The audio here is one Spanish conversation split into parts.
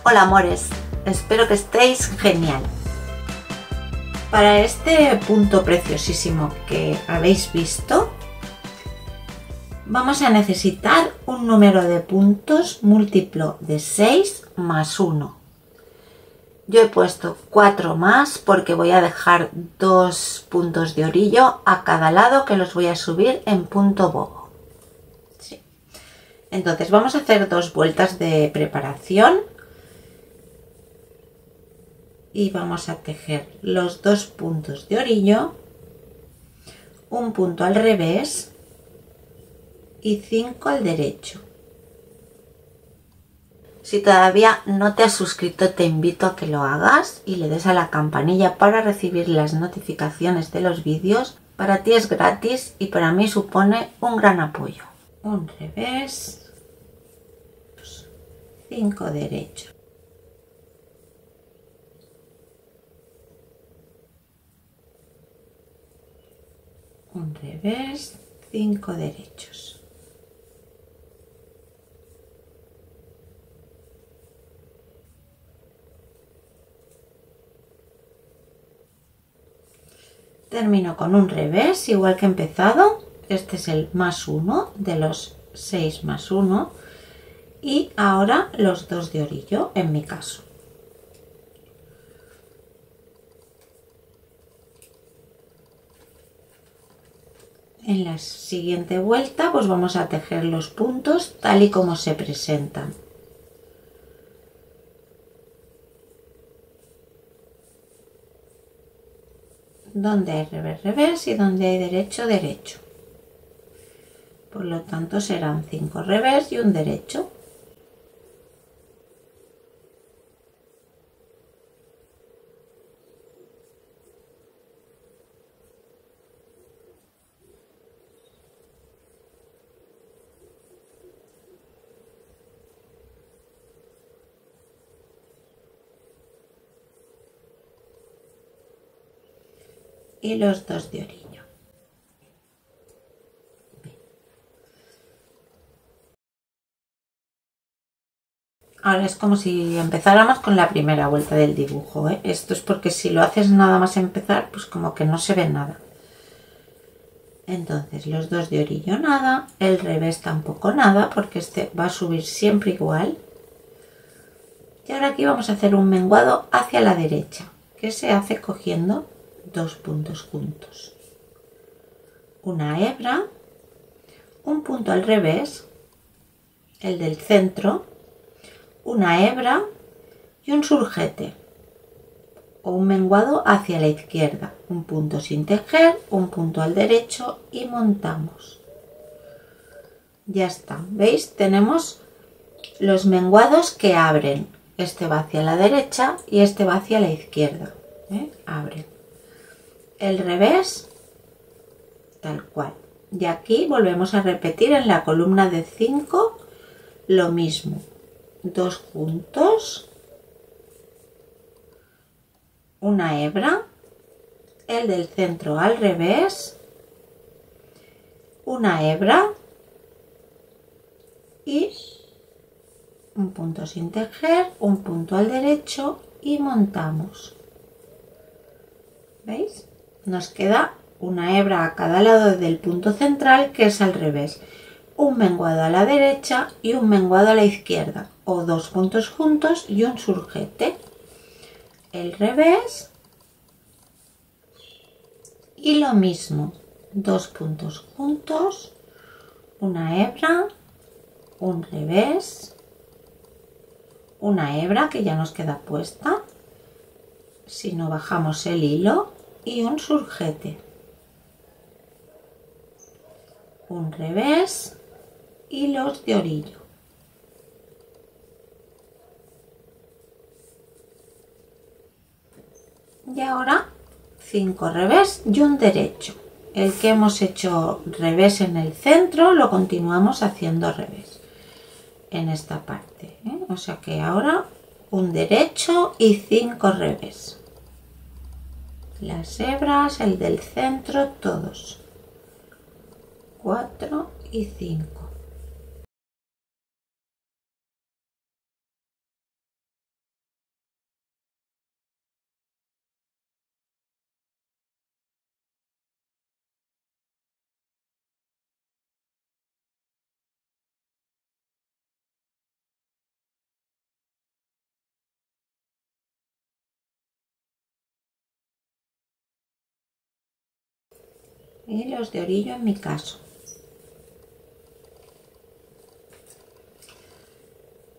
Hola amores, espero que estéis genial. Para este punto preciosísimo que habéis visto, vamos a necesitar un número de puntos múltiplo de 6 más 1. Yo he puesto 4 más porque voy a dejar 2 puntos de orillo a cada lado que los voy a subir en punto bobo. Sí. Entonces vamos a hacer 2 vueltas de preparación y vamos a tejer los 2 puntos de orillo, un punto al revés y 5 al derecho. Si todavía no te has suscrito, te invito a que lo hagas y le des a la campanilla para recibir las notificaciones de los vídeos. Para ti es gratis y para mí supone un gran apoyo. Un revés, 5 derecho. Un revés, 5 derechos. Termino con un revés, igual que he empezado. Este es el más 1 de los 6 más 1. Y ahora los 2 de orillo, en mi caso. En la siguiente vuelta pues vamos a tejer los puntos tal y como se presentan. Donde hay revés, revés y donde hay derecho, derecho. Por lo tanto serán 5 revés y un derecho. Y los 2 de orillo. Ahora es como si empezáramos con la primera vuelta del dibujo, ¿eh? Esto es porque si lo haces nada más empezar, pues como que no se ve nada. Entonces los 2 de orillo nada, el revés tampoco nada, porque este va a subir siempre igual. Y ahora aquí vamos a hacer un menguado hacia la derecha, que se hace cogiendo 2 puntos juntos. Una hebra, un punto al revés, el del centro, una hebra y un surjete o un menguado hacia la izquierda, un punto sin tejer, un punto al derecho y montamos. Ya está, ¿veis? Tenemos los menguados que abren. Este va hacia la derecha y este va hacia la izquierda. Abren. El revés, tal cual. Y aquí volvemos a repetir en la columna de 5 lo mismo. 2 juntos, una hebra, el del centro al revés, una hebra y un punto sin tejer, un punto al derecho y montamos. ¿Veis? Nos queda una hebra a cada lado del punto central, que es al revés, un menguado a la derecha y un menguado a la izquierda, o 2 puntos juntos y un surjete. El revés y lo mismo, 2 puntos juntos, una hebra, un revés, una hebra que ya nos queda puesta, si no bajamos el hilo, y un surjete, un revés y los de orillo. Y ahora 5 revés y un derecho. El que hemos hecho revés en el centro lo continuamos haciendo revés en esta parte, ¿eh? O sea que ahora un derecho y 5 revés. Las hebras, el del centro, todos. 4 y 5. y los de orillo en mi caso.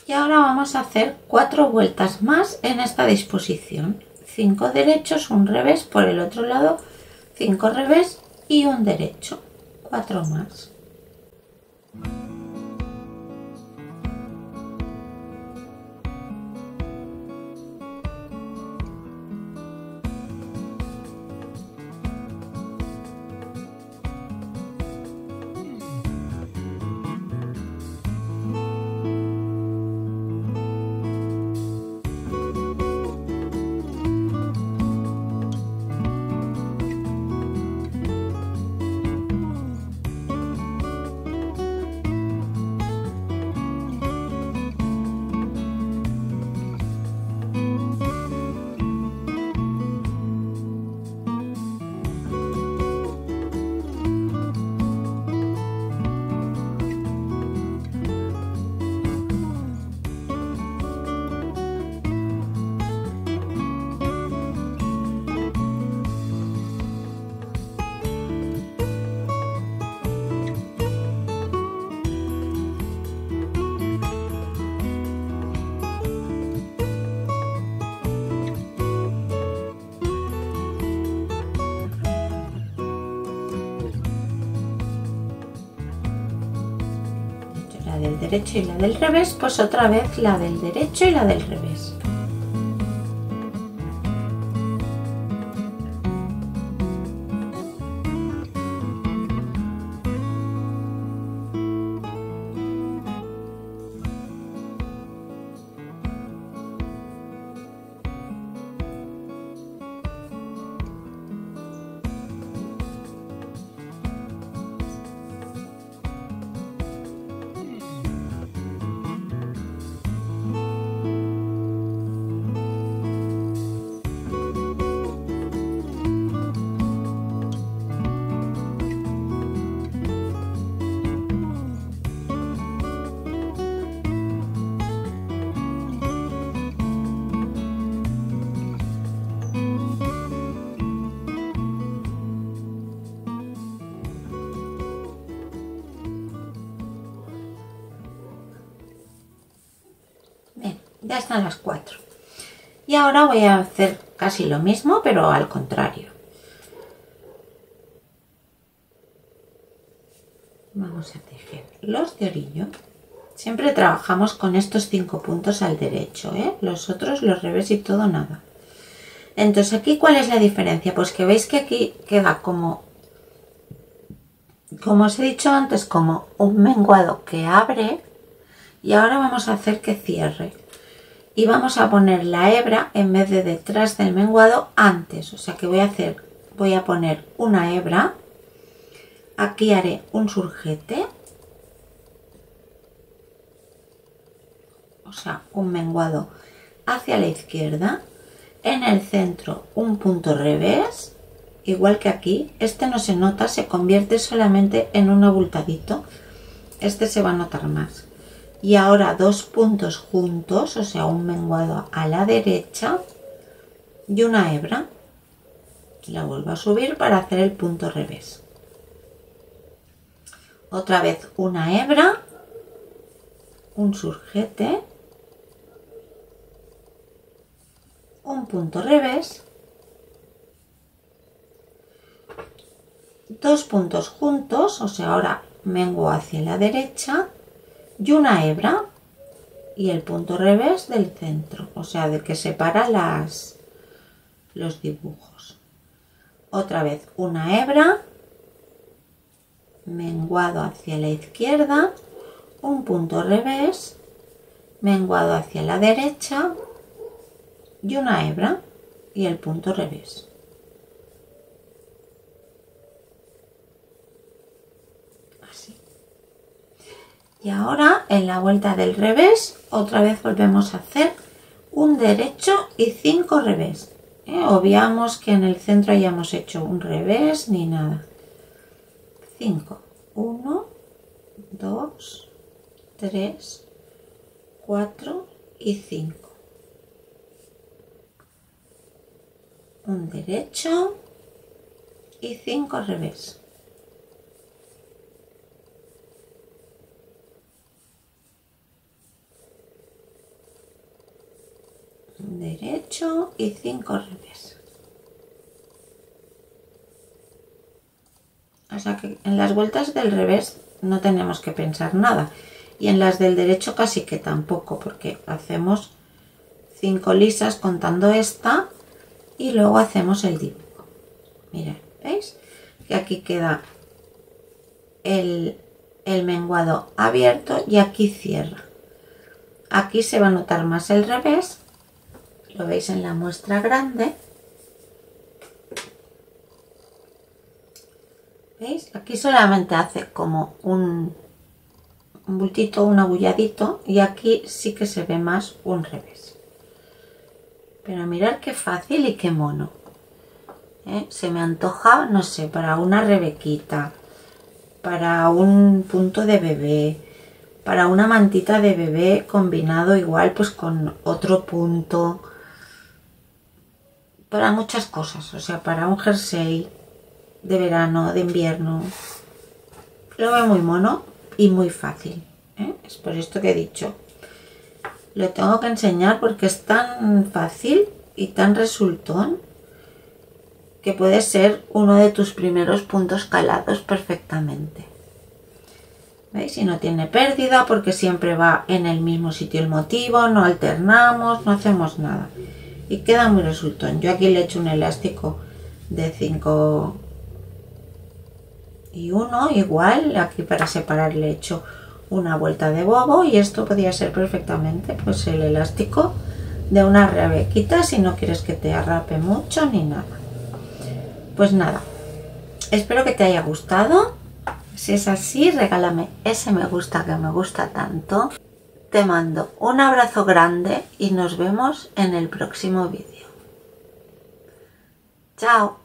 Y ahora vamos a hacer 4 vueltas más en esta disposición. 5 derechos, un revés por el otro lado, 5 revés y un derecho. 4 más. La del derecho y la del revés, pues otra vez la del derecho y la del revés. Bien, ya están las 4. Y ahora voy a hacer casi lo mismo, pero al contrario. Vamos a tejer los de orillo. Siempre trabajamos con estos 5 puntos al derecho, ¿eh? Los otros, los revés y todo, nada. Entonces, ¿aquí cuál es la diferencia? Pues que veis que aquí queda como os he dicho antes, como un menguado que abre, y ahora vamos a hacer que cierre. Y vamos a poner la hebra en vez de detrás del menguado antes. O sea que voy a poner una hebra. Aquí haré un surjete. O sea, un menguado hacia la izquierda. En el centro un punto revés. Igual que aquí. Este no se nota, se convierte solamente en un abultadito. Este se va a notar más. Y ahora 2 puntos juntos, o sea, un menguado a la derecha y una hebra. La vuelvo a subir para hacer el punto revés. Otra vez una hebra, un surjete, un punto revés, 2 puntos juntos, o sea, ahora menguo hacia la derecha y una hebra y el punto revés del centro, o sea, de que separa los dibujos. Otra vez una hebra, menguado hacia la izquierda, un punto revés, menguado hacia la derecha y una hebra y el punto revés. Así. Y ahora en la vuelta del revés otra vez volvemos a hacer un derecho y 5 revés. Obviamos que en el centro hayamos hecho un revés ni nada. 5, 1, 2, 3, 4 y 5. Un derecho y 5 revés. derecho y 5 revés. O sea que en las vueltas del revés no tenemos que pensar nada, y en las del derecho casi que tampoco, porque hacemos 5 lisas contando esta y luego hacemos el dibujo. Mirad, ¿veis? Que aquí queda el menguado abierto y aquí cierra. Aquí se va a notar más el revés, lo veis en la muestra grande. ¿Veis? Aquí solamente hace como un bultito, un abulladito, y aquí sí que se ve más un revés. Pero mirad qué fácil y qué mono. Se me antoja, no sé, para una rebequita, para un punto de bebé, para una mantita de bebé combinado igual pues con otro punto, para muchas cosas, o sea, para un jersey de verano, de invierno. Lo veo muy mono y muy fácil, es por esto que he dicho, lo tengo que enseñar porque es tan fácil y tan resultón que puede ser uno de tus primeros puntos calados perfectamente. ¿Veis? Y no tiene pérdida porque siempre va en el mismo sitio el motivo, no alternamos, no hacemos nada. Y queda muy resultón. Yo aquí le he hecho un elástico de 5 y 1, igual, aquí para separar le he hecho una vuelta de bobo, y esto podría ser perfectamente pues el elástico de una rebequita si no quieres que te arrape mucho ni nada. Pues nada, espero que te haya gustado. Si es así, regálame ese me gusta que me gusta tanto. Te mando un abrazo grande y nos vemos en el próximo vídeo. Chao.